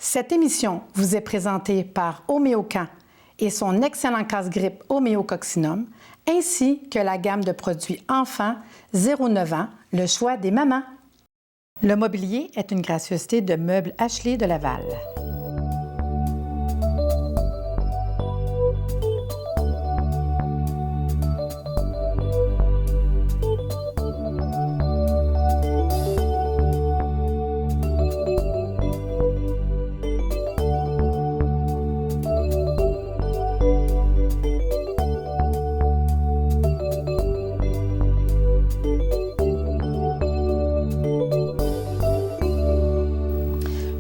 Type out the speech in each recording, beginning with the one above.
Cette émission vous est présentée par Homéocan et son excellent casse-grippe Homéococcinum, ainsi que la gamme de produits enfants 0-9 ans, le choix des mamans. Le mobilier est une gracieuseté de Meubles Ashley de Laval.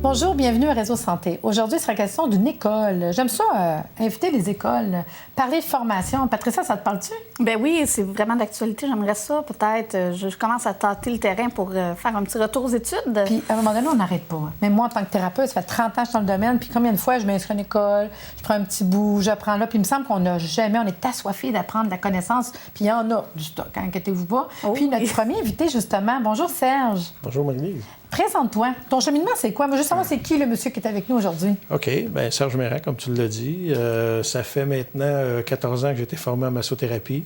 Bonjour, bienvenue à Réseau Santé. Aujourd'hui, il sera question d'une école. J'aime ça, inviter les écoles, parler de formation. Patricia, ça te parle-tu? Bien oui, c'est vraiment d'actualité. J'aimerais ça, peut-être. Je commence à tâter le terrain pour faire un petit retour aux études. Puis, à un moment donné, on n'arrête pas. Même moi, en tant que thérapeute, ça fait 30 ans que je suis dans le domaine. Puis, combien de fois je m'inscris à une école, je prends un petit bout, j'apprends là. Puis, il me semble qu'on n'a jamais, on est assoiffé d'apprendre de la connaissance. Puis, il y en a du stock, hein, inquiétez-vous pas. Oh, puis, notre oui. premier invité, justement. Bonjour, Serge. Bonjour, Marie-Lise. Présente-toi. Ton cheminement, c'est quoi? Moi, je veux savoir, c'est qui le monsieur qui est avec nous aujourd'hui? OK. Bien, Serge Méran, comme tu l'as dit, ça fait maintenant 14 ans que j'ai été formé en massothérapie.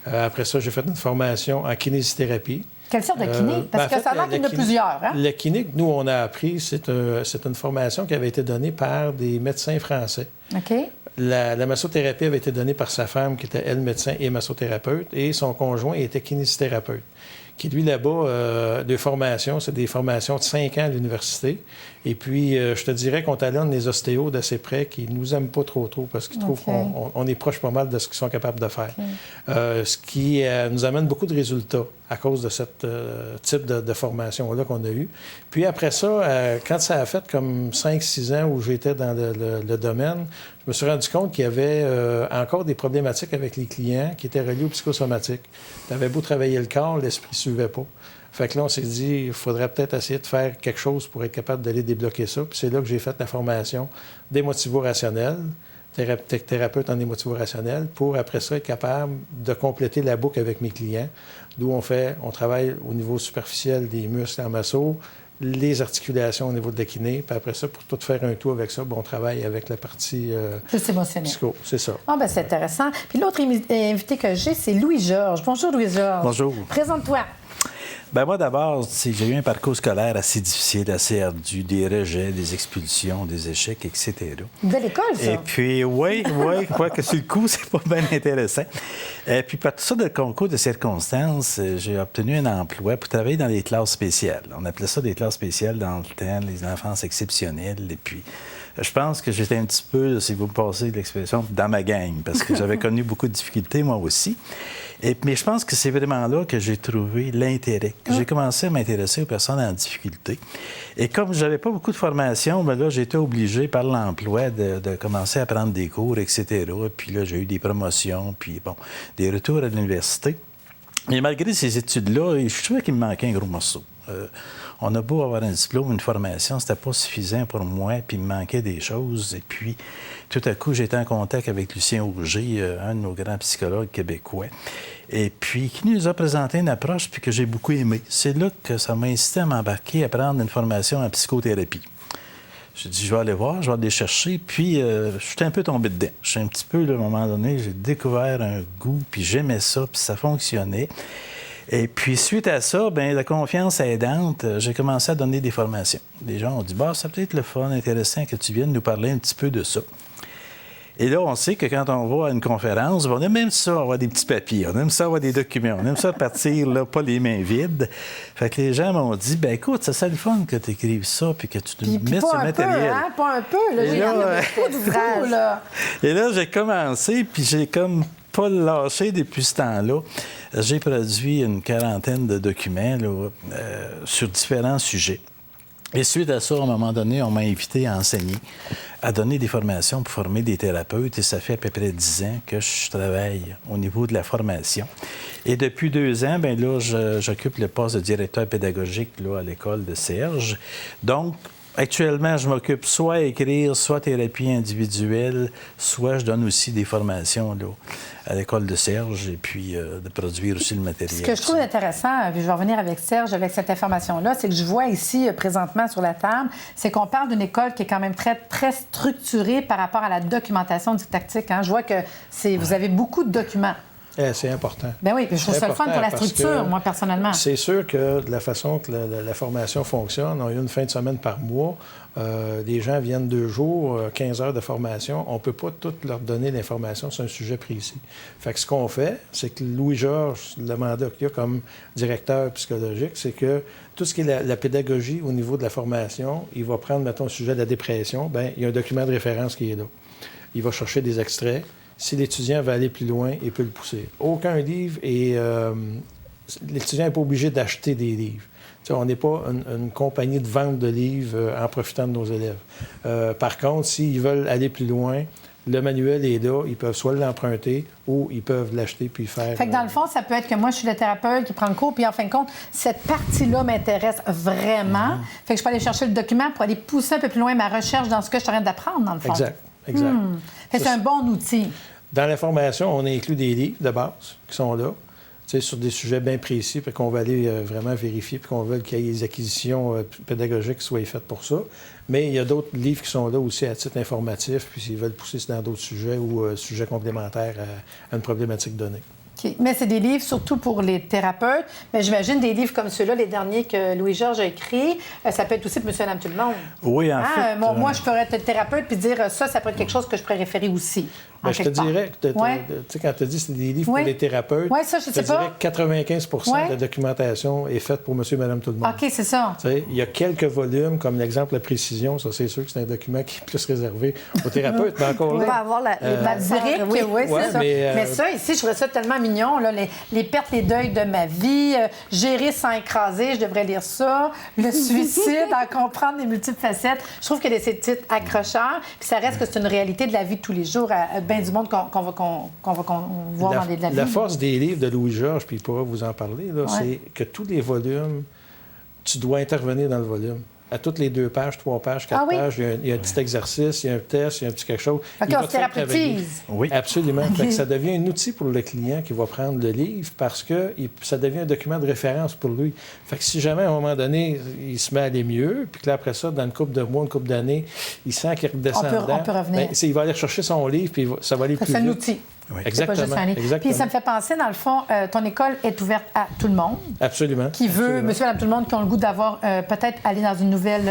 Après ça, j'ai fait une formation en kinésithérapie. Quelle sorte de kiné? Parce que ça a l'air qu'il y en a plusieurs, hein? La kiné que nous, on a appris, c'est une formation qui avait été donnée par des médecins français. OK. La massothérapie avait été donnée par sa femme, qui était, elle, médecin et massothérapeute, et son conjoint était kinésithérapeute. Qui, lui, là-bas, de formation, c'est des formations de 5 ans à l'université. Et puis, je te dirais qu'on talonne les ostéos d'assez près qui ne nous aiment pas trop parce qu'ils trouvent qu'on est proche pas mal de ce qu'ils sont capables de faire. Ce qui nous amène beaucoup de résultats à cause de ce type de formation-là qu'on a eu. Puis après ça, quand ça a fait comme 5-6 ans où j'étais dans le domaine, je me suis rendu compte qu'il y avait encore des problématiques avec les clients qui étaient reliés aux psychosomatiques. Tu avais beau travailler le corps, l'esprit ne suivait pas. Fait que là, on s'est dit, il faudrait peut-être essayer de faire quelque chose pour être capable d'aller débloquer ça. Puis c'est là que j'ai fait la formation d'émotivo-rationnel, thérapeute en émotivo-rationnel, pour après ça être capable de compléter la boucle avec mes clients, d'où on travaille au niveau superficiel des muscles en masso, les articulations au niveau de la kiné, puis après ça, pour tout faire un tout avec ça, on travaille avec la partie Plus émotionnel. psycho, c'est ça. Ah, bien, c'est intéressant. Puis l'autre invité que j'ai, c'est Louis-Georges. Bonjour, Louis-Georges. Bonjour. Présente-toi. Ben moi, d'abord, j'ai eu un parcours scolaire assez difficile, assez ardu, des rejets, des expulsions, des échecs, etc. Une belle école, ça. Et puis, oui, quoique sur le coup, c'est pas bien intéressant. Et puis, par tout ça de concours de circonstances, j'ai obtenu un emploi pour travailler dans les classes spéciales. On appelait ça des classes spéciales dans le temps, les enfances exceptionnelles. Et puis, je pense que j'étais un petit peu, si vous me passez l'expression, dans ma gang, parce que j'avais connu beaucoup de difficultés, moi aussi. Mais je pense que c'est vraiment là que j'ai trouvé l'intérêt. J'ai commencé à m'intéresser aux personnes en difficulté. Et comme je n'avais pas beaucoup de formation, bien là, j'ai été obligé par l'emploi de commencer à prendre des cours, etc. Puis là, j'ai eu des promotions, puis bon, des retours à l'université. Mais malgré ces études-là, je trouvais qu'il me manquait un gros morceau. On a beau avoir un diplôme, une formation, c'était pas suffisant pour moi, puis il me manquait des choses. Et puis, tout à coup, j'étais en contact avec Lucien Auger, un de nos grands psychologues québécois, et puis qui nous a présenté une approche puis que j'ai beaucoup aimée. C'est là que ça m'a incité à m'embarquer, à prendre une formation en psychothérapie. J'ai dit, je vais aller voir, je vais aller chercher, puis je suis un peu tombé dedans. Je suis un petit peu, là, à un moment donné, j'ai découvert un goût, puis j'aimais ça, puis ça fonctionnait. Et puis, suite à ça, bien, la confiance aidante, j'ai commencé à donner des formations. Les gens ont dit, bah, ça peut être le fun, intéressant que tu viennes nous parler un petit peu de ça. Et là, on sait que quand on va à une conférence, on aime même ça avoir des petits papiers, on aime ça avoir des documents, on aime ça partir, là, pas les mains vides. Fait que les gens m'ont dit, bien, écoute, ça serait le fun que tu écrives ça puis que tu te mettes ce matériel. Hein? Pas un peu, là. Il y en a beaucoup d'ouvrages, là. Et là, j'ai commencé, puis j'ai comme pas lâché depuis ce temps-là. J'ai produit une quarantaine de documents là, sur différents sujets. Et suite à ça, à un moment donné, on m'a invité à enseigner, à donner des formations pour former des thérapeutes. Et ça fait à peu près 10 ans que je travaille au niveau de la formation. Et depuis 2 ans, bien là, j'occupe le poste de directeur pédagogique là, à l'école de Serge. Donc, Actuellement, je m'occupe soit à écrire, soit thérapie individuelle, soit je donne aussi des formations là, à l'école de Serge et puis de produire aussi le matériel. Ce que je trouve intéressant, puis je vais revenir avec Serge avec cette information-là, c'est que je vois ici présentement sur la table, c'est qu'on parle d'une école qui est quand même très, très structurée par rapport à la documentation didactique. Hein? Je vois que vous avez beaucoup de documents. C'est important. Ben oui, puis je trouve ça le fun pour la structure, moi, personnellement. C'est sûr que de la façon que la formation fonctionne, on a une fin de semaine par mois. Les gens viennent 2 jours, 15 heures de formation. On ne peut pas tout leur donner l'information sur un sujet précis. Fait que ce qu'on fait, c'est que Louis-Georges, le mandat qu'il a comme directeur psychologique, c'est que tout ce qui est la pédagogie au niveau de la formation, il va prendre, mettons, le sujet de la dépression, bien, il y a un document de référence qui est là. Il va chercher des extraits. Si l'étudiant veut aller plus loin, il peut le pousser. Aucun livre et l'étudiant n'est pas obligé d'acheter des livres. T'sais, on n'est pas une compagnie de vente de livres en profitant de nos élèves. Par contre, s'ils veulent aller plus loin, le manuel est là, ils peuvent soit l'emprunter ou ils peuvent l'acheter puis faire... Fait que dans le fond, ça peut être que moi, je suis le thérapeute qui prend le cours, puis en fin de compte, cette partie-là m'intéresse vraiment. Fait que je peux aller chercher le document pour aller pousser un peu plus loin ma recherche dans ce que je suis en train d'apprendre, dans le fond. Exact. Fait que c'est un bon outil. Dans la formation, on inclut des livres de base qui sont là, sur des sujets bien précis, puis qu'on va aller vraiment vérifier, puis qu'on veut qu'il y ait des acquisitions pédagogiques qui soient faites pour ça. Mais il y a d'autres livres qui sont là aussi à titre informatif, puis s'ils veulent pousser dans d'autres sujets ou sujets complémentaires à une problématique donnée. Okay. Mais c'est des livres surtout pour les thérapeutes. Mais j'imagine des livres comme ceux-là, les derniers que Louis-Georges a écrits, ça peut être aussi pour monsieur et madame tout le monde. Oui, en fait. Moi, je pourrais être thérapeute puis dire ça pourrait être quelque chose que je pourrais référer aussi. Bien, je te dirais que quand tu as dit que c'est des livres pour les thérapeutes, ça, je sais dirais que 95 de la documentation est faite pour monsieur et madame tout le monde. OK, c'est ça. Il y a quelques volumes, comme l'exemple la précision, ça c'est sûr que c'est un document qui est plus réservé aux thérapeutes, mais encore là... On va avoir la brique, oui, c'est ça. Mais ça, ici, je trouvais ça tellement mignon, là, les pertes, les deuils de ma vie, gérer sans écraser, je devrais lire ça, le suicide, en comprendre les multiples facettes. Je trouve que c'est titres accrocheurs, puis ça reste que c'est une réalité de la vie de tous les jours, bien du monde qu'on va voir dans la vie. La force des livres de Louis-Georges, puis il pourra vous en parler, là, c'est que tous les volumes, tu dois intervenir dans le volume. À toutes les 2 pages, 3 pages, 4 pages, il y a un petit exercice, il y a un test, il y a un petit quelque chose. OK, on se thérapéutise. Oui. Absolument. Fait que ça devient un outil pour le client qui va prendre le livre parce que ça devient un document de référence pour lui. Fait que si jamais, à un moment donné, il se met à aller mieux, puis que là, après ça, dans une couple de mois, une couple d'années, il sent qu'il redescend dedans, on peut revenir. Il va aller chercher son livre, puis ça va aller plus vite. C'est un outil. Oui. Exactement. Puis ça me fait penser, dans le fond, ton école est ouverte à tout le monde. Absolument. Qui veut, monsieur, madame, tout le monde qui ont le goût d'avoir peut-être aller dans une nouvelle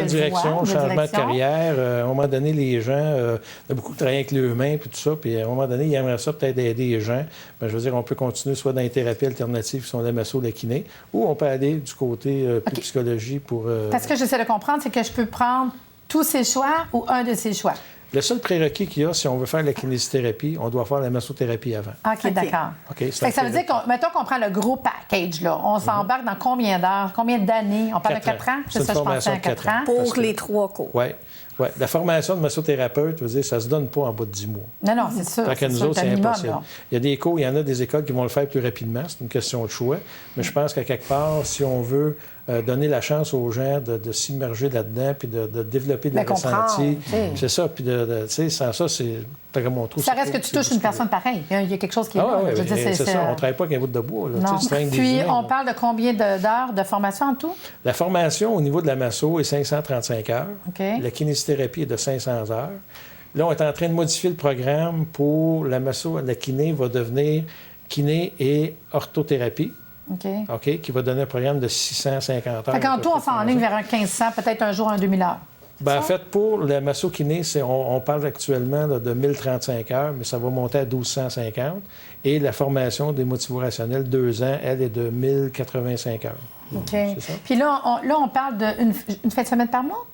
direction, changement de carrière. À un moment donné, les gens, il y a beaucoup de travail avec leurs mains puis tout ça. Puis à un moment donné, ils aimeraient ça peut-être aider les gens. Bien, je veux dire, on peut continuer soit dans les thérapies alternatives qui sont la masso, la kiné, ou on peut aller du côté plus psychologie pour... Parce que j'essaie de comprendre, c'est que je peux prendre tous ces choix ou un de ces choix. Le seul prérequis qu'il y a, si on veut faire la kinésithérapie, on doit faire la massothérapie avant. OK, d'accord. Okay, ça veut dire mettons qu'on prend le gros package, là. On s'embarque dans combien d'heures, combien d'années? On parle de 4 ans? C'est ça, je pensais à 4 ans. Pour les 3 cours. Oui. Ouais. La formation de massothérapeute, je veux dire, ça ne se donne pas en bas de 10 mois. Non, c'est sûr. Fait que nous autres, c'est impossible. Là. Il y a des cours, il y en a des écoles qui vont le faire plus rapidement. C'est une question de choix. Mais je pense qu'à quelque part, si on veut donner la chance aux gens de s'immerger là-dedans puis de développer de la ressenti, c'est ça. Puis, tu sais, sans ça, c'est... Ça reste que tu touches une personne pareille. Il y a quelque chose qui est là. Oui, c'est ça. On ne travaille pas avec un bout de bois. Là. Non. Puis, on parle de combien d'heures de formation en tout? La formation au niveau de la masso est 535 heures. Okay. La kinésithérapie est de 500 heures. Là, on est en train de modifier le programme pour la masso. La kiné va devenir kiné et orthothérapie. OK, qui va donner un programme de 650 heures. Fait qu'en tout, on s'enligne vers un 1500, peut-être un jour, un 2000 heures. Bien, en fait, pour la masso-kiné, on parle actuellement là, de 1035 heures, mais ça va monter à 1250. Et la formation des motivo-rationnels, 2 ans, elle est de 1085 heures. OK. C'est ça? Puis là, on parle d'une fin de semaine par mois?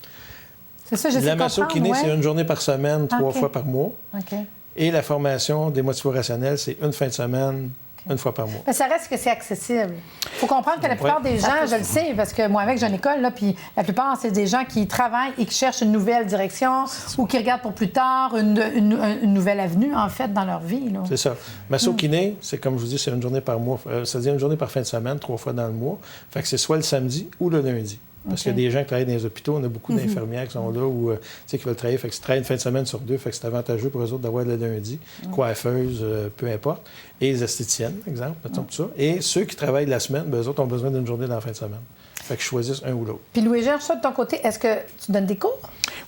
C'est ça, j'essaie de comprendre. La masso-kiné, c'est une journée par semaine, 3 fois par mois. OK. Et la formation des motivo-rationnels, c'est une fin de semaine, une fois par mois. Mais ça reste que c'est accessible. Il faut comprendre que la plupart des gens, je le sais, parce que moi, avec, j'ai une école, là, puis la plupart, c'est des gens qui travaillent et qui cherchent une nouvelle direction ou qui regardent pour plus tard une nouvelle avenue, en fait, dans leur vie. Là. C'est ça. Masso-kiné, c'est comme je vous dis, c'est une journée par mois. C'est-à-dire une journée par fin de semaine, 3 fois dans le mois. Fait que c'est soit le samedi ou le lundi. Parce qu'il y a des gens qui travaillent dans les hôpitaux, on a beaucoup d'infirmières qui sont là ou qui veulent travailler, fait que ils travaillent une fin de semaine sur 2, fait que c'est avantageux pour eux autres d'avoir le lundi, coiffeuses, peu importe, et les esthéticiennes, exemple, mettons tout ça. Et ceux qui travaillent la semaine, eux autres ont besoin d'une journée dans la fin de semaine. Fait qu'ils choisissent un ou l'autre. Puis Louis-Georges, ça de ton côté, est-ce que tu donnes des cours?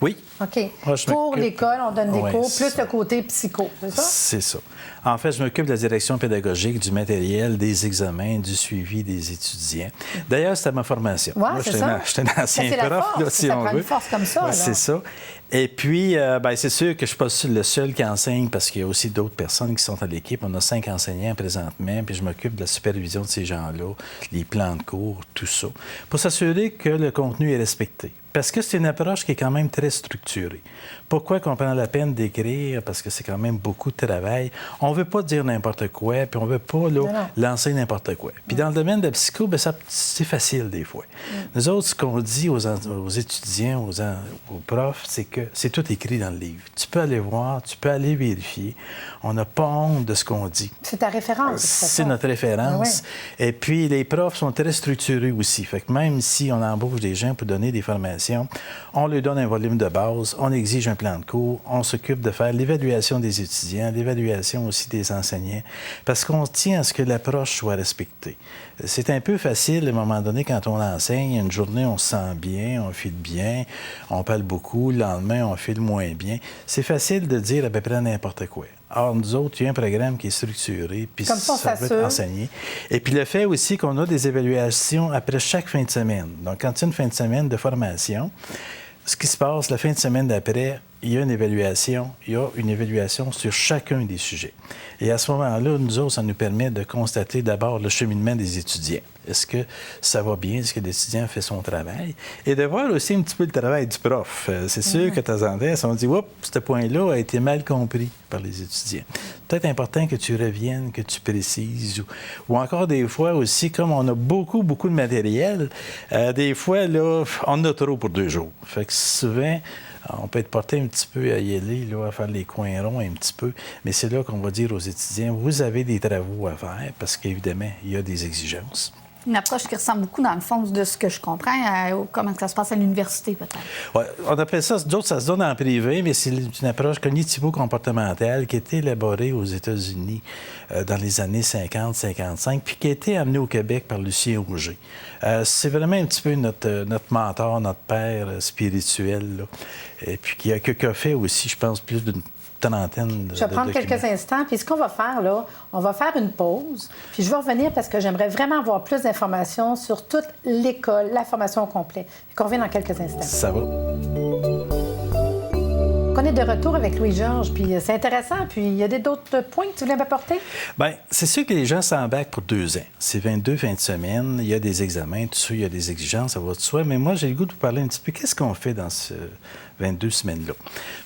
Oui. OK. Moi, Pour l'école, on donne des cours, plus ça. le côté psycho, c'est ça? C'est ça. En fait, je m'occupe de la direction pédagogique, du matériel, des examens, du suivi des étudiants. D'ailleurs, c'était ma formation. Oui, c'est ça. J'étais un ancien C'est la prof, force, là, si ça on prend veut. une force comme ça. Ouais, c'est ça. Et puis, c'est sûr que je ne suis pas le seul qui enseigne parce qu'il y a aussi d'autres personnes qui sont à l'équipe. On a 5 enseignants présentement, puis je m'occupe de la supervision de ces gens-là, les plans de cours, tout ça, pour s'assurer que le contenu est respecté. Parce que c'est une approche qui est quand même très structurée. Pourquoi qu'on prend la peine d'écrire? Parce que c'est quand même beaucoup de travail. On ne veut pas dire n'importe quoi, puis on ne veut pas lancer n'importe quoi. Puis dans le domaine de la psycho, c'est facile des fois. Nous autres, ce qu'on dit aux étudiants, aux profs, c'est que c'est tout écrit dans le livre. Tu peux aller voir, tu peux aller vérifier. On n'a pas honte de ce qu'on dit. C'est ta référence. C'est notre référence. Oui. Et puis, les profs sont très structurés aussi. Fait que même si on embauche des gens pour donner des formations, on leur donne un volume de base, on exige un plan de cours, on s'occupe de faire l'évaluation des étudiants, l'évaluation aussi des enseignants, parce qu'on tient à ce que l'approche soit respectée. C'est un peu facile, à un moment donné, quand on enseigne, une journée, on se sent bien, on file bien, on parle beaucoup, le lendemain, on file moins bien. C'est facile de dire à peu près n'importe quoi. Or, nous autres, il y a un programme qui est structuré, puis ça va être enseigné. Et puis le fait aussi qu'on a des évaluations après chaque fin de semaine. Donc, quand il y a une fin de semaine de formation, ce qui se passe la fin de semaine d'après, il y a une évaluation sur chacun des sujets. Et à ce moment-là, nous autres, ça nous permet de constater d'abord le cheminement des étudiants. Est-ce que ça va bien? Est-ce que l'étudiant fait son travail? Et de voir aussi un petit peu le travail du prof. C'est sûr que de temps en temps, on dit « Oups, ce point-là a été mal compris par les étudiants. » Peut-être important que tu reviennes, que tu précises. Ou encore des fois aussi, comme on a beaucoup de matériel, des fois, là, on en a trop pour 2 jours. Fait que souvent, on peut être porté un petit peu à y aller, là, à faire les coins ronds un petit peu, mais c'est là qu'on va dire aux étudiants, vous avez des travaux à faire, parce qu'évidemment, il y a des exigences. Une approche qui ressemble beaucoup, dans le fond, de ce que je comprends, comment ça se passe à l'université, peut-être. Oui, on appelle ça, d'autres, ça se donne en privé, mais c'est une approche cognitivo-comportementale qui a été élaborée aux États-Unis dans les années 50-55, puis qui a été amenée au Québec par Lucien Auger. C'est vraiment un petit peu notre mentor, notre père spirituel, là, et puis qui a fait aussi, je pense, plus d'une trentaine de Je vais prendre quelques instants. Puis ce qu'on va faire, là, on va faire une pause. Puis je vais revenir parce que j'aimerais vraiment avoir plus d'informations sur toute l'école, la formation au complet. Puis qu'on revient dans quelques instants. Ça va. On est de retour avec Louis-Georges, puis c'est intéressant. Puis il y a d'autres points que tu voulais m'apporter? Bien, c'est sûr que les gens s'embarquent pour 2 ans. C'est 22 fins de semaine, il y a des examens, tout ça, il y a des exigences, ça va de soi. Mais moi, j'ai le goût de vous parler un petit peu. Qu'est-ce qu'on fait dans ce 22 semaines-là?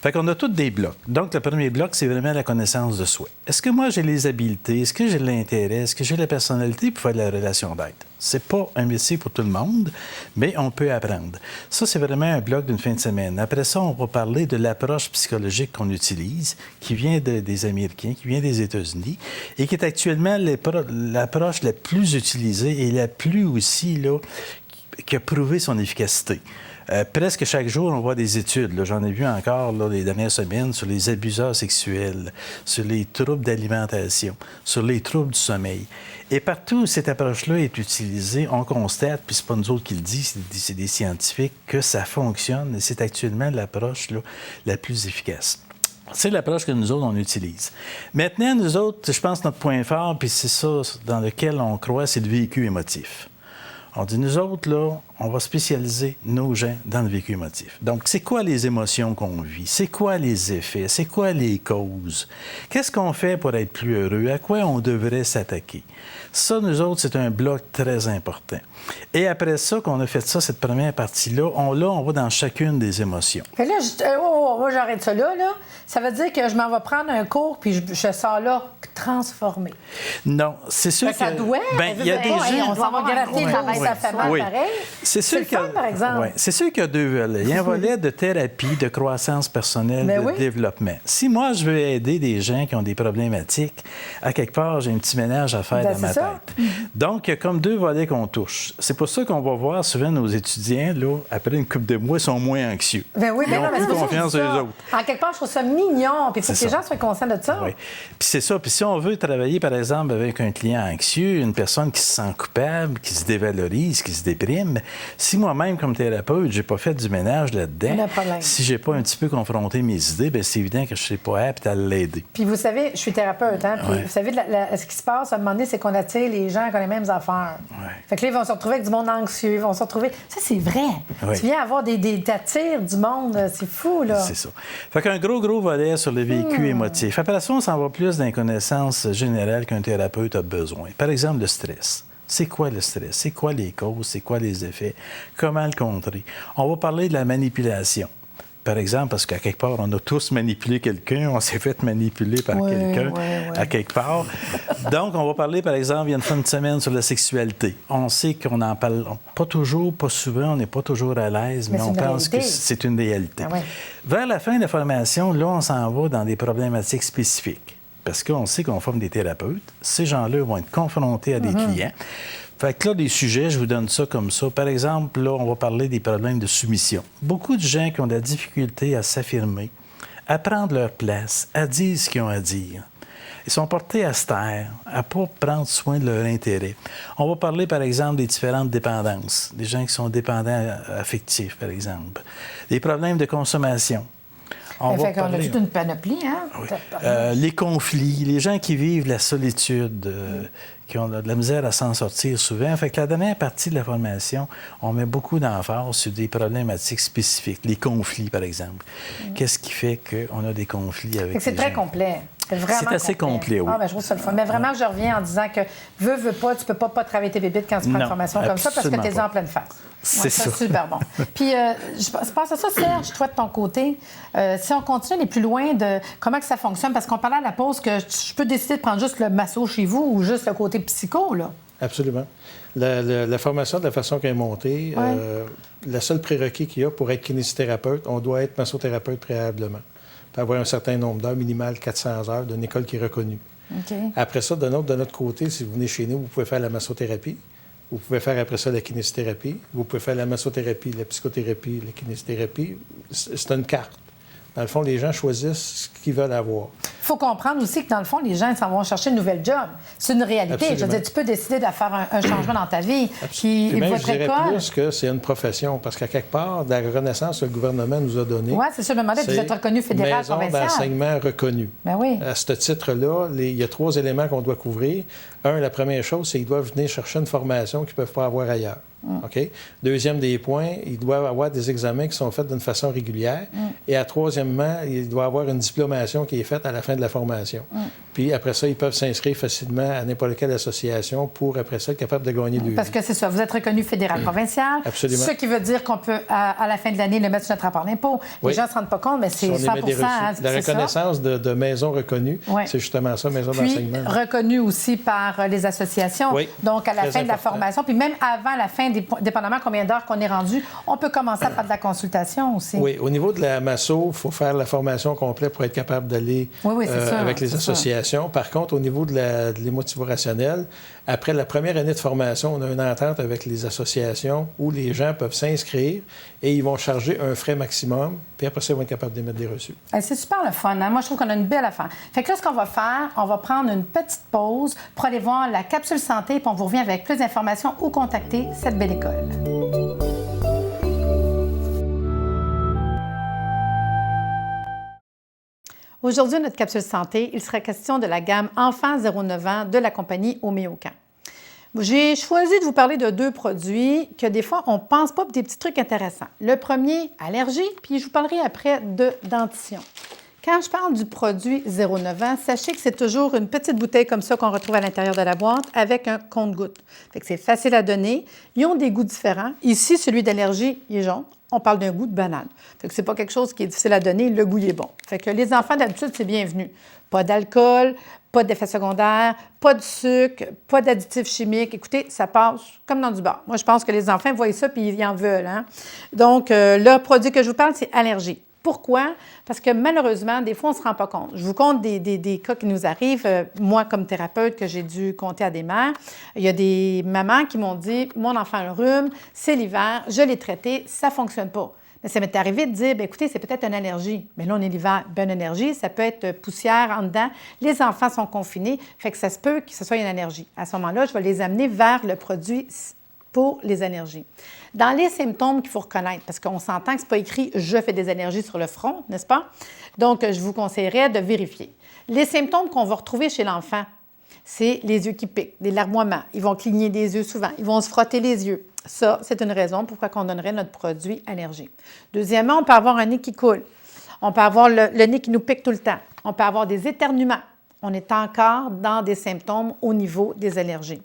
Fait qu'on a tous des blocs. Donc, le premier bloc, c'est vraiment la connaissance de soi. Est-ce que moi, j'ai les habiletés? Est-ce que j'ai l'intérêt? Est-ce que j'ai la personnalité pour faire de la relation d'aide? C'est pas un métier pour tout le monde, mais on peut apprendre. Ça, c'est vraiment un bloc d'une fin de semaine. Après ça, on va parler de l'approche psychologique qu'on utilise, qui vient des Américains, qui vient des États-Unis, et qui est actuellement l'approche la plus utilisée et la plus aussi, là, qui a prouvé son efficacité. Presque chaque jour, on voit des études. J'en ai vu encore là, les dernières semaines sur les abuseurs sexuels, sur les troubles d'alimentation, sur les troubles du sommeil. Et partout où cette approche-là est utilisée, on constate, puis c'est pas nous autres qui le disent, c'est des scientifiques, que ça fonctionne et c'est actuellement l'approche là, la plus efficace. C'est l'approche que nous autres, on utilise. Maintenant, nous autres, je pense que notre point fort, puis c'est ça dans lequel on croit, c'est le vécu émotif. On dit, nous autres, là, on va spécialiser nos gens dans le vécu émotif. Donc, c'est quoi les émotions qu'on vit? C'est quoi les effets? C'est quoi les causes? Qu'est-ce qu'on fait pour être plus heureux? À quoi on devrait s'attaquer? Ça, nous autres, c'est un bloc très important. Et après ça, qu'on a fait ça, cette première partie-là, on va dans chacune des émotions. Mais là, j'arrête ça là. Ça veut dire que je m'en vais prendre un cours puis je sors là transformé. Non, c'est sûr que... Ça doit. Il y a des gens... On doit avoir un gros travail ça fait mal pareil. C'est sûr le fun, par exemple. Oui. C'est sûr qu'il y a deux volets. Il y a un volet de thérapie, de croissance personnelle, de développement. Si moi, je veux aider des gens qui ont des problématiques, à quelque part, j'ai un petit ménage à faire dans ma tête. Donc, il y a comme deux volets qu'on touche. C'est pour ça qu'on va voir souvent nos étudiants, là, après une couple de mois, sont moins anxieux. Ben oui, ils ont plus confiance aux autres. En quelque part, je trouve ça mignon. Puis il faut que les gens soient conscients de ça. Oui. Puis c'est ça. Puis si on veut travailler, par exemple, avec un client anxieux, une personne qui se sent coupable, qui se dévalorise, qui se déprime, si moi-même, comme thérapeute, j'ai pas fait du ménage là-dedans, si j'ai pas un petit peu confronté mes idées, bien, c'est évident que je serai pas apte à l'aider. Puis vous savez, je suis thérapeute, hein? Puis vous savez, ce qui se passe à un moment donné, c'est qu'on attire les gens qui ont les mêmes affaires. Fait que là, ils vont se retrouver avec du monde anxieux, ils vont se retrouver... Ça, c'est vrai. Tu viens avoir t'attires du monde, c'est fou, là. C'est ça. Fait qu'un gros volet sur le vécu émotif. Après ça, on s'en va plus dans les connaissances générales qu'un thérapeute a besoin. Par exemple, le stress. C'est quoi le stress? C'est quoi les causes? C'est quoi les effets? Comment le contrer? On va parler de la manipulation. Par exemple, parce qu'à quelque part, on a tous manipulé quelqu'un, on s'est fait manipuler par quelqu'un à quelque part. Donc, on va parler, par exemple, il y a une fin de semaine sur la sexualité. On sait qu'on n'en parle pas toujours, pas souvent, on n'est pas toujours à l'aise, mais on pense que c'est une réalité. Vers la fin de la formation, là, on s'en va dans des problématiques spécifiques. Parce qu'on sait qu'on forme des thérapeutes. Ces gens-là vont être confrontés à des clients. Fait que là, des sujets, je vous donne ça comme ça. Par exemple, là, on va parler des problèmes de soumission. Beaucoup de gens qui ont de la difficulté à s'affirmer, à prendre leur place, à dire ce qu'ils ont à dire. Ils sont portés à se taire, à ne pas prendre soin de leur intérêt. On va parler, par exemple, des différentes dépendances. Des gens qui sont dépendants affectifs, par exemple. Des problèmes de consommation. On a toute une panoplie, hein? Les conflits, les gens qui vivent la solitude, qui ont de la misère à s'en sortir souvent. Fait que la dernière partie de la formation, on met beaucoup d'emphase sur des problématiques spécifiques. Les conflits, par exemple. Qu'est-ce qui fait qu'on a des conflits avec les gens? C'est très complet. C'est assez complet, oui. Je trouve ça le fun. Mais vraiment, je reviens en disant que veux pas, tu peux pas travailler tes bébites quand tu prends une formation comme ça parce que tu es en pleine face. C'est ça. C'est super bon. Puis, je pense à ça, Serge, toi, de ton côté. Si on continue aller plus loin de comment que ça fonctionne, parce qu'on parlait à la pause que je peux décider de prendre juste le masso chez vous ou juste le côté psycho, là. Absolument. La formation, de la façon qu'elle est montée, la seule prérequis qu'il y a pour être kinésithérapeute, on doit être massothérapeute préalablement. Puis avoir un certain nombre d'heures, minimal 400 heures, d'une école qui est reconnue. Après ça, de notre côté, si vous venez chez nous, vous pouvez faire la massothérapie. Vous pouvez faire après ça la kinésithérapie. Vous pouvez faire la massothérapie, la psychothérapie, la kinésithérapie. C'est une carte. Dans le fond, les gens choisissent ce qu'ils veulent avoir. Il faut comprendre aussi que, dans le fond, les gens s'en vont chercher une nouvelle job. C'est une réalité. Absolument. Je veux dire, tu peux décider de faire un changement dans ta vie. Puis même, je dirais plus que c'est une profession. Parce qu'à quelque part, la reconnaissance que le gouvernement nous a donnée... Oui, c'est ça. Je me demandais, vous êtes reconnu fédéral, maison provincial. d'enseignement reconnu. Ben oui. À ce titre-là, il y a 3 éléments qu'on doit couvrir. La première chose, c'est qu'ils doivent venir chercher une formation qu'ils ne peuvent pas avoir ailleurs. OK? Deuxième des points, ils doivent avoir des examens qui sont faits d'une façon régulière. Et troisièmement, il doit y avoir une diplomation qui est faite à la fin de la formation. Puis après ça, ils peuvent s'inscrire facilement à n'importe quelle association pour, après ça, être capable de gagner le Parce que c'est ça, vous êtes reconnu fédéral provincial. Absolument. Ce qui veut dire qu'on peut, à la fin de l'année, le mettre sur notre rapport d'impôt. Les gens ne se rendent pas compte, mais c'est 100%. La reconnaissance de maison reconnue, c'est justement ça, maison d'enseignement. Reconnu aussi par les associations. Donc, à la fin de la formation, puis même avant la fin, dépendamment combien d'heures qu'on est rendu, on peut commencer à faire de la consultation aussi. Oui, au niveau de la masso, il faut faire la formation complète pour être capable d'aller avec les associations. Par contre, au niveau de l'émotivo-rationnel, après la première année de formation, on a une entente avec les associations où les gens peuvent s'inscrire et ils vont charger un frais maximum, puis après ça, ils vont être capables d'émettre des reçus. C'est super le fun. Hein? Moi, je trouve qu'on a une belle affaire. Fait que là, ce qu'on va faire, on va prendre une petite pause pour aller voir la capsule santé, puis on vous revient avec plus d'informations ou contacter cette belle école. Aujourd'hui, notre capsule santé, il sera question de la gamme Enfants 0-9 ans de la compagnie Homéocan. J'ai choisi de vous parler de 2 produits que des fois, on ne pense pas, des petits trucs intéressants. Le premier, allergie, puis je vous parlerai après de dentition. Quand je parle du produit 0-9 ans, sachez que c'est toujours une petite bouteille comme ça qu'on retrouve à l'intérieur de la boîte avec un compte-gouttes. Fait que c'est facile à donner. Ils ont des goûts différents. Ici, celui d'allergie, il est jaune. On parle d'un goût de banane. Fait que c'est pas quelque chose qui est difficile à donner. Le goût il est bon. Fait que les enfants, d'habitude, c'est bienvenu. Pas d'alcool, pas d'effet secondaire, pas de sucre, pas d'additifs chimiques. Écoutez, ça passe comme dans du beurre. Moi, je pense que les enfants voient ça puis ils en veulent. Hein? Donc, le produit que je vous parle, c'est allergie. Pourquoi? Parce que malheureusement, des fois, on ne se rend pas compte. Je vous compte des cas qui nous arrivent. Moi, comme thérapeute, que j'ai dû compter à des mères, il y a des mamans qui m'ont dit « Mon enfant a le rhume, c'est l'hiver, je l'ai traité, ça ne fonctionne pas. » Mais ça m'est arrivé de dire « Écoutez, c'est peut-être une allergie. » Mais là, on est l'hiver, bonne allergie, ça peut être poussière en dedans. Les enfants sont confinés, fait que ça se peut que ce soit une allergie. À ce moment-là, je vais les amener vers le produit pour les allergies. Dans les symptômes qu'il faut reconnaître, parce qu'on s'entend que ce n'est pas écrit « je fais des allergies sur le front », n'est-ce pas? Donc, je vous conseillerais de vérifier. Les symptômes qu'on va retrouver chez l'enfant, c'est les yeux qui piquent, des larmoiements. Ils vont cligner des yeux souvent, ils vont se frotter les yeux. Ça, c'est une raison pourquoi on donnerait notre produit allergie. Deuxièmement, on peut avoir un nez qui coule. On peut avoir le nez qui nous pique tout le temps. On peut avoir des éternuements. On est encore dans des symptômes au niveau des allergies.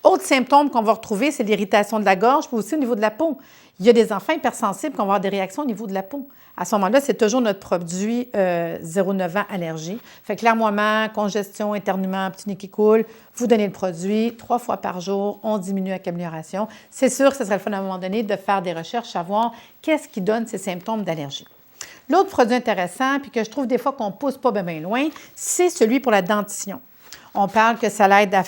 Autres symptômes qu'on va retrouver, c'est l'irritation de la gorge, puis aussi au niveau de la peau. Il y a des enfants hypersensibles qui vont avoir des réactions au niveau de la peau. À ce moment-là, c'est toujours notre produit 0,9 ans allergie. Fait que larmoiement, congestion, éternuement, petit nez qui coule, vous donnez le produit 3 fois par jour, on diminue avec amélioration. C'est sûr que ce serait le fun à un moment donné de faire des recherches, savoir qu'est-ce qui donne ces symptômes d'allergie. L'autre produit intéressant, puis que je trouve des fois qu'on ne pousse pas bien loin, c'est celui pour la dentition. On parle que ça l'aide à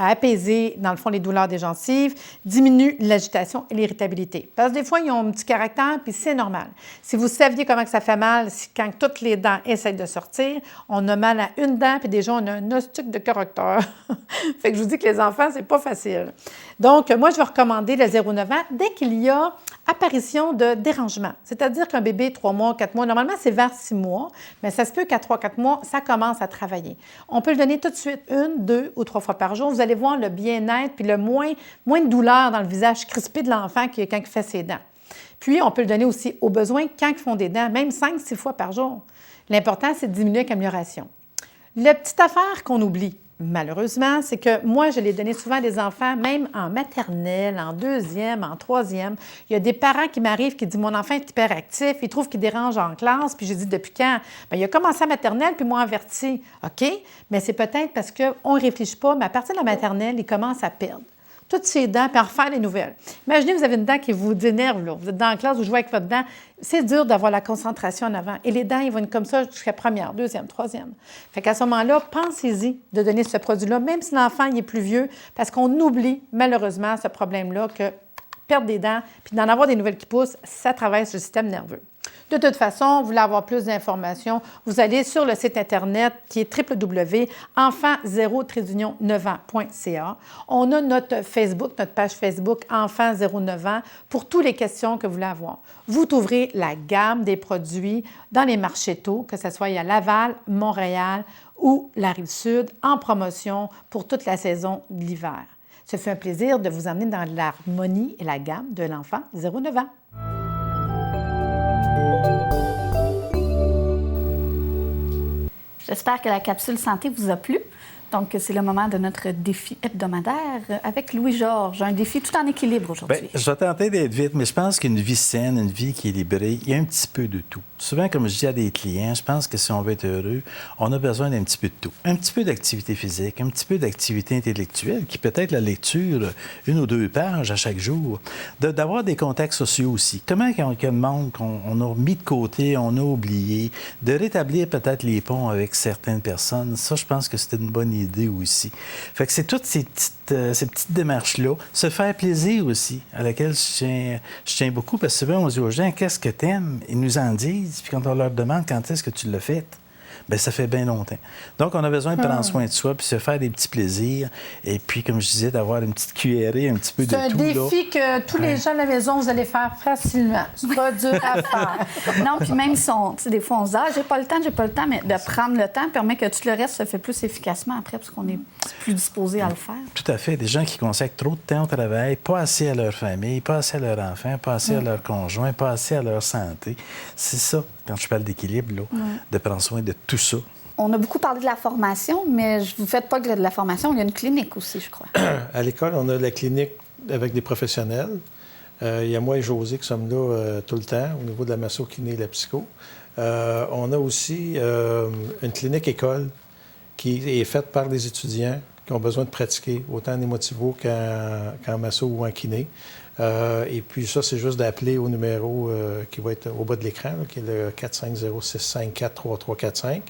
apaiser, dans le fond, les douleurs des gencives, diminue l'agitation et l'irritabilité. Parce que des fois, ils ont un petit caractère, puis c'est normal. Si vous saviez comment que ça fait mal, quand toutes les dents essaient de sortir, on a mal à une dent, puis déjà, on a un ostuc de caractère. Fait que je vous dis que les enfants, c'est pas facile. Donc, moi, je vais recommander le 0,9 ans dès qu'il y a apparition de dérangement. C'est-à-dire qu'un bébé, 3 mois, 4 mois, normalement, c'est vers 6 mois, mais ça se peut qu'à 3-4 mois, ça commence à travailler. On peut le donner tout de suite, 1, 2 ou 3 fois par jour. Vous allez voir le bien-être puis le moins de douleur dans le visage crispé de l'enfant quand il fait ses dents. Puis, on peut le donner aussi aux besoins quand ils font des dents, même 5-6 fois par jour. L'important, c'est de diminuer avec amélioration. La petite affaire qu'on oublie, malheureusement, c'est que moi, je l'ai donné souvent à des enfants, même en maternelle, en 2e, en 3e. Il y a des parents qui m'arrivent qui disent « Mon enfant est hyperactif, il trouve qu'il dérange en classe. » Puis j'ai dit « Depuis quand? » Bien, il a commencé à maternelle, puis moi averti. OK, mais c'est peut-être parce qu'on ne réfléchit pas, mais à partir de la maternelle, il commence à perdre toutes ses dents, puis à refaire les nouvelles. Imaginez, vous avez une dent qui vous énerve, là. Vous êtes dans la classe, vous jouez avec votre dent. C'est dur d'avoir la concentration en avant. Et les dents, ils vont être comme ça jusqu'à 1e, 2e, 3e. Fait qu'à ce moment-là, pensez-y de donner ce produit-là, même si l'enfant il est plus vieux, parce qu'on oublie malheureusement ce problème-là que perdre des dents, puis d'en avoir des nouvelles qui poussent, ça traverse le système nerveux. De toute façon, vous voulez avoir plus d'informations, vous allez sur le site Internet qui est www.enfants0-9ans.ca. On a notre Facebook, notre page Facebook Enfants 0-9 ans pour toutes les questions que vous voulez avoir. Vous trouverez la gamme des produits dans les marchés tôt, que ce soit à Laval, Montréal ou la Rive-Sud, en promotion pour toute la saison de l'hiver. Ce fait un plaisir de vous emmener dans l'harmonie et la gamme de l'enfant 0-9 ans. J'espère que la capsule santé vous a plu. Donc, c'est le moment de notre défi hebdomadaire avec Louis-Georges. Un défi tout en équilibre aujourd'hui. Bien, je vais tenter d'être vite, mais je pense qu'une vie saine, une vie équilibrée, il y a un petit peu de tout. Souvent, comme je dis à des clients, je pense que si on veut être heureux, on a besoin d'un petit peu de tout. Un petit peu d'activité physique, un petit peu d'activité intellectuelle, qui peut être la lecture, 1 ou 2 pages à chaque jour. D'avoir des contacts sociaux aussi. Comment il y a le monde qu'on a mis de côté, on a oublié, de rétablir peut-être les ponts avec certaines personnes. Ça, je pense que c'était une bonne idée aussi. Fait que c'est toutes ces petites démarches-là. Se faire plaisir aussi, à laquelle je tiens beaucoup, parce que souvent, on dit aux gens, qu'est-ce que t'aimes? Ils nous en disent, puis quand on leur demande quand est-ce que tu l'as fait, bien, ça fait bien longtemps. Donc, on a besoin de prendre soin de soi, puis se faire des petits plaisirs, et puis, comme je disais, d'avoir une petite cuillerée, un petit peu de tout. C'est un défi que tous les gens à la maison, vous allez faire facilement. C'est pas dur à faire. Non, puis même si des fois, on se dit « Ah, j'ai pas le temps, mais de prendre le temps permet que tout le reste se fait plus efficacement après, parce qu'on est plus disposé à le faire. Tout à fait. Des gens qui consacrent trop de temps au travail, pas assez à leur famille, pas assez à leurs enfants, pas assez à leur conjoint, pas assez à leur santé. C'est ça, quand je parle d'équilibre, là, de prendre soin de tout ça. On a beaucoup parlé de la formation, mais vous ne faites pas que de la formation, il y a une clinique aussi, je crois. À l'école, on a la clinique avec des professionnels. Il y a moi et José qui sommes là tout le temps au niveau de la masso-kiné et la psycho. On a aussi une clinique école qui est faite par des étudiants qui ont besoin de pratiquer, autant en émotivo qu'en masso ou en kiné. Et puis ça, c'est juste d'appeler au numéro qui va être au bas de l'écran, là, qui est le 450-654-3345.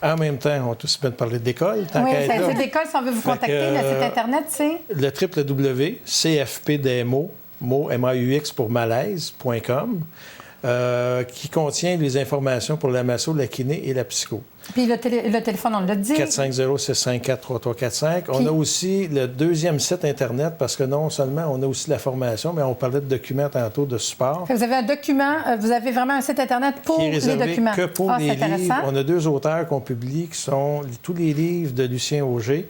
En même temps, on va aussi bien parler d'école. Oui, c'est d'école. Si on veut vous contacter, le site Internet, c'est? Le www.cfpdmo, MAUX pour malaise.com, qui contient les informations pour la masso, la kiné et la psycho. Puis le téléphone, on l'a dit. 450-654-3345. On a aussi le deuxième site Internet parce que non seulement on a aussi la formation, mais on parlait de documents tantôt, de support. Vous avez un document, vous avez vraiment un site Internet pour les documents. Que pour les livres. On a 2 auteurs qu'on publie qui sont tous les livres de Lucien Auger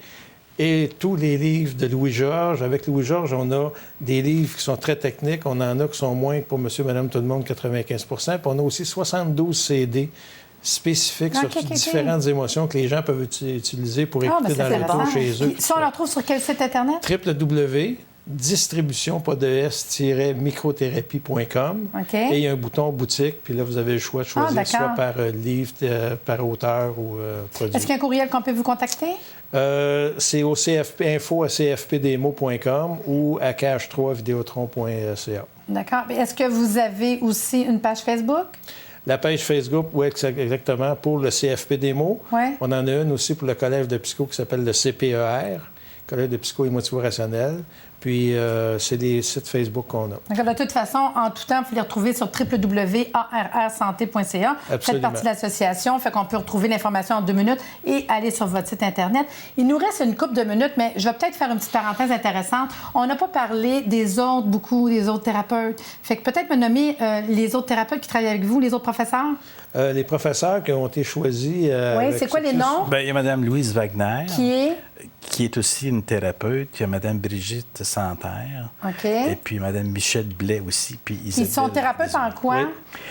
et tous les livres de Louis-Georges. Avec Louis-Georges, on a des livres qui sont très techniques. On en a qui sont moins pour monsieur, madame, tout le monde, 95 %. Puis on a aussi 72 CD spécifiques sur différentes émotions que les gens peuvent utiliser pour écouter dans l'auto chez eux. Ça, on le retrouve sur quel site Internet? www.distribution.microthérapie.com. Et il y a un bouton boutique, puis là, vous avez le choix de choisir soit par livre, par auteur ou produit. Est-ce qu'il y a un courriel qu'on peut vous contacter? C'est au info@cfpdmo.com ou à cache3videotron.ca. D'accord. Est-ce que vous avez aussi une page Facebook? La page Facebook, oui, exactement, pour le CFP-DEMO. Ouais. On en a une aussi pour le collège de psycho qui s'appelle le CPER, Collège de psycho-émotivo-rationnel. Puis, c'est des sites Facebook qu'on a. Donc, de toute façon, en tout temps, vous les retrouver sur www.arrsanté.ca. Vous faites partie de l'association, fait qu'on peut retrouver l'information en 2 minutes et aller sur votre site Internet. Il nous reste une couple de minutes, mais je vais peut-être faire une petite parenthèse intéressante. On n'a pas parlé des autres thérapeutes. Fait que peut-être me nommer les autres thérapeutes qui travaillent avec vous, les autres professeurs? Les professeurs qui ont été choisis... oui, c'est quoi les noms? Bien, il y a Mme Louise Wagner. Qui est aussi une thérapeute. Il y a Mme Brigitte Santerre. OK. Et puis Mme Michel Blais aussi. Puis ils sont thérapeutes en quoi? Oui,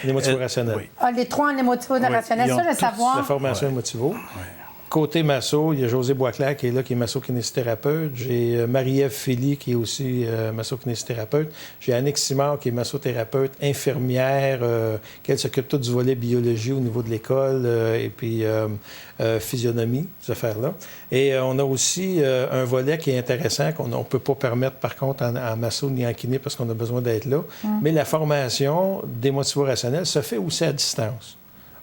l'émotivo-rationnel. Oui. Les 3 en émotivo-rationnel. Ça, je veux savoir. La formation émotivo. Oui. Côté masso, il y a José Boisclair qui est là, qui est masso-kinésithérapeute. J'ai Marie-Ève Philly qui est aussi masso-kinésithérapeute. J'ai Annick Simard qui est massothérapeute, infirmière, qui s'occupe tout du volet biologie au niveau de l'école et puis physionomie, ces affaires-là. Et on a aussi un volet qui est intéressant qu'on ne peut pas permettre par contre en masso ni en kiné parce qu'on a besoin d'être là. Mais la formation d'émotivo-rationnel se fait aussi à distance.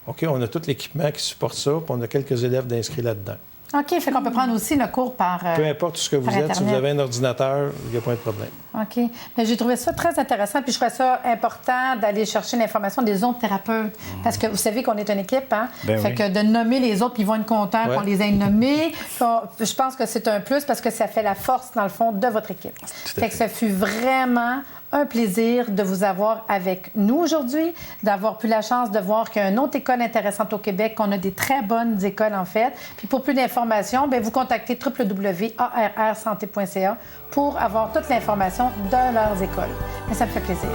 OK, on a tout l'équipement qui supporte ça, puis on a quelques élèves d'inscrits là-dedans. OK, fait qu'on peut prendre aussi le cours par peu importe ce que vous êtes, Internet. Si vous avez un ordinateur, il n'y a pas de problème. OK. Mais j'ai trouvé ça très intéressant, puis je trouvais ça important d'aller chercher l'information des autres thérapeutes. Parce que vous savez qu'on est une équipe, hein? Fait que de nommer les autres, puis ils vont être contents qu'on les ait nommés. Je pense que c'est un plus parce que ça fait la force, dans le fond, de votre équipe. Fait que ça fut vraiment un plaisir de vous avoir avec nous aujourd'hui, d'avoir eu la chance de voir qu'il y a une autre école intéressante au Québec, qu'on a des très bonnes écoles, en fait. Puis pour plus d'informations, bien, vous contactez www.arrsanté.ca pour avoir toute l'information de leurs écoles. Mais ça me fait plaisir.